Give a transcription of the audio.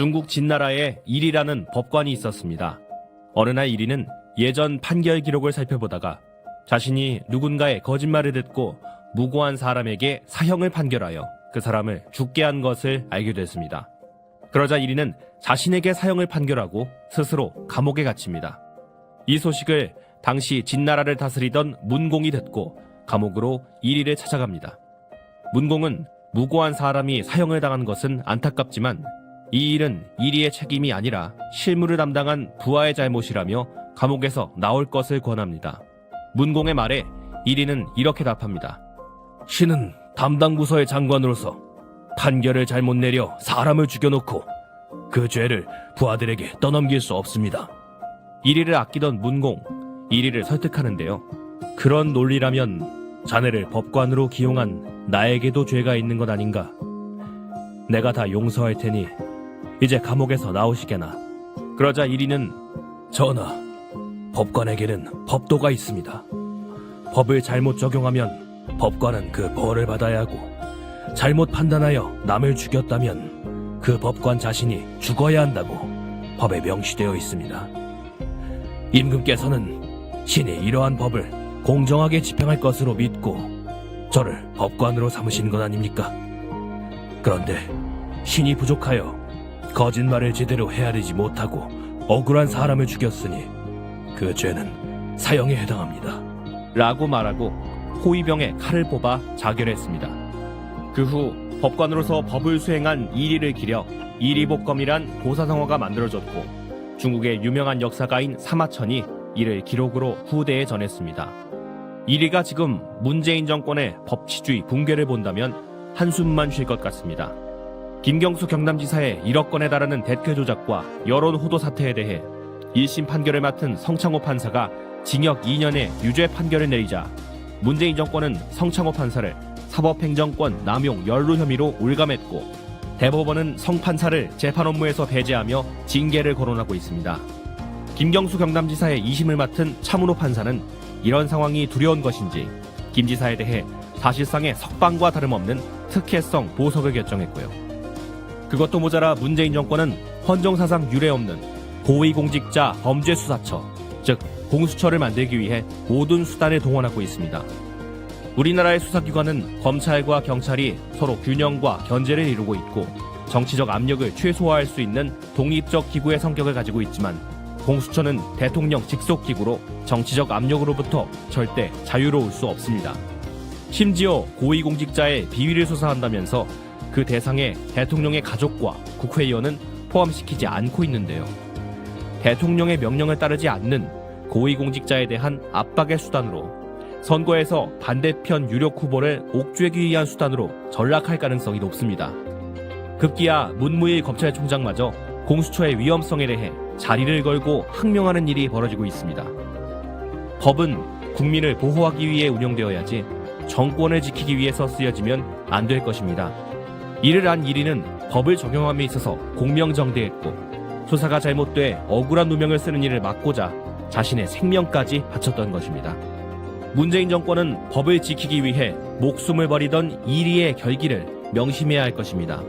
중국 진나라에 일이라는 법관이 있었습니다. 어느 날 일이는 예전 판결 기록을 살펴보다가 자신이 누군가의 거짓말을 듣고 무고한 사람에게 사형을 판결하여 그 사람을 죽게 한 것을 알게 됐습니다. 그러자 일이는 자신에게 사형을 판결하고 스스로 감옥에 갇힙니다. 이 소식을 당시 진나라를 다스리던 문공이 듣고 감옥으로 일이를 찾아갑니다. 문공은 무고한 사람이 사형을 당한 것은 안타깝지만 이 일은 일이의 책임이 아니라 실무를 담당한 부하의 잘못이라며 감옥에서 나올 것을 권합니다. 문공의 말에 일이는 이렇게 답합니다. 신은 담당 부서의 장관으로서 판결을 잘못 내려 사람을 죽여놓고 그 죄를 부하들에게 떠넘길 수 없습니다. 일이를 아끼던 문공, 일이를 설득하는데요. 그런 논리라면 자네를 법관으로 기용한 나에게도 죄가 있는 것 아닌가? 내가 다 용서할 테니 이제 감옥에서 나오시게나. 그러자 일이는 전하, 법관에게는 법도가 있습니다. 법을 잘못 적용하면 법관은 그 벌을 받아야 하고 잘못 판단하여 남을 죽였다면 그 법관 자신이 죽어야 한다고 법에 명시되어 있습니다. 임금께서는 신이 이러한 법을 공정하게 집행할 것으로 믿고 저를 법관으로 삼으신 것 아닙니까? 그런데 신이 부족하여 거짓말을 제대로 헤아리지 못하고 억울한 사람을 죽였으니 그 죄는 사형에 해당합니다. 라고 말하고 호위병에 칼을 뽑아 자결했습니다. 그 후 법관으로서 법을 수행한 이리를 기려 이리복검이란 고사성어가 만들어졌고 중국의 유명한 역사가인 사마천이 이를 기록으로 후대에 전했습니다. 이리가 지금 문재인 정권의 법치주의 붕괴를 본다면 한숨만 쉴 것 같습니다. 김경수 경남지사의 1억 건에 달하는 댓글 조작과 여론 호도 사태에 대해 1심 판결을 맡은 성창호 판사가 징역 2년의 유죄 판결을 내리자 문재인 정권은 성창호 판사를 사법행정권 남용 연루 혐의로 올감했고 대법원은 성 판사를 재판 업무에서 배제하며 징계를 거론하고 있습니다. 김경수 경남지사의 2심을 맡은 차문호 판사는 이런 상황이 두려운 것인지 김 지사에 대해 사실상의 석방과 다름없는 특혜성 보석을 결정했고요. 그것도 모자라 문재인 정권은 헌정사상 유례없는 고위공직자 범죄수사처, 즉 공수처를 만들기 위해 모든 수단을 동원하고 있습니다. 우리나라의 수사기관은 검찰과 경찰이 서로 균형과 견제를 이루고 있고 정치적 압력을 최소화할 수 있는 독립적 기구의 성격을 가지고 있지만 공수처는 대통령 직속 기구로 정치적 압력으로부터 절대 자유로울 수 없습니다. 심지어 고위공직자의 비위를 수사한다면서 그 대상에 대통령의 가족과 국회의원은 포함시키지 않고 있는데요. 대통령의 명령을 따르지 않는 고위공직자에 대한 압박의 수단으로 선거에서 반대편 유력 후보를 옥죄기 위한 수단으로 전락할 가능성이 높습니다. 급기야 문무일 검찰총장마저 공수처의 위험성에 대해 자리를 걸고 항명하는 일이 벌어지고 있습니다. 법은 국민을 보호하기 위해 운영되어야지 정권을 지키기 위해서 쓰여지면 안 될 것입니다. 이를 안 이리는 법을 적용함에 있어서 공명정대했고 수사가 잘못돼 억울한 누명을 쓰는 일을 막고자 자신의 생명까지 바쳤던 것입니다. 문재인 정권은 법을 지키기 위해 목숨을 버리던 이리의 결기를 명심해야 할 것입니다.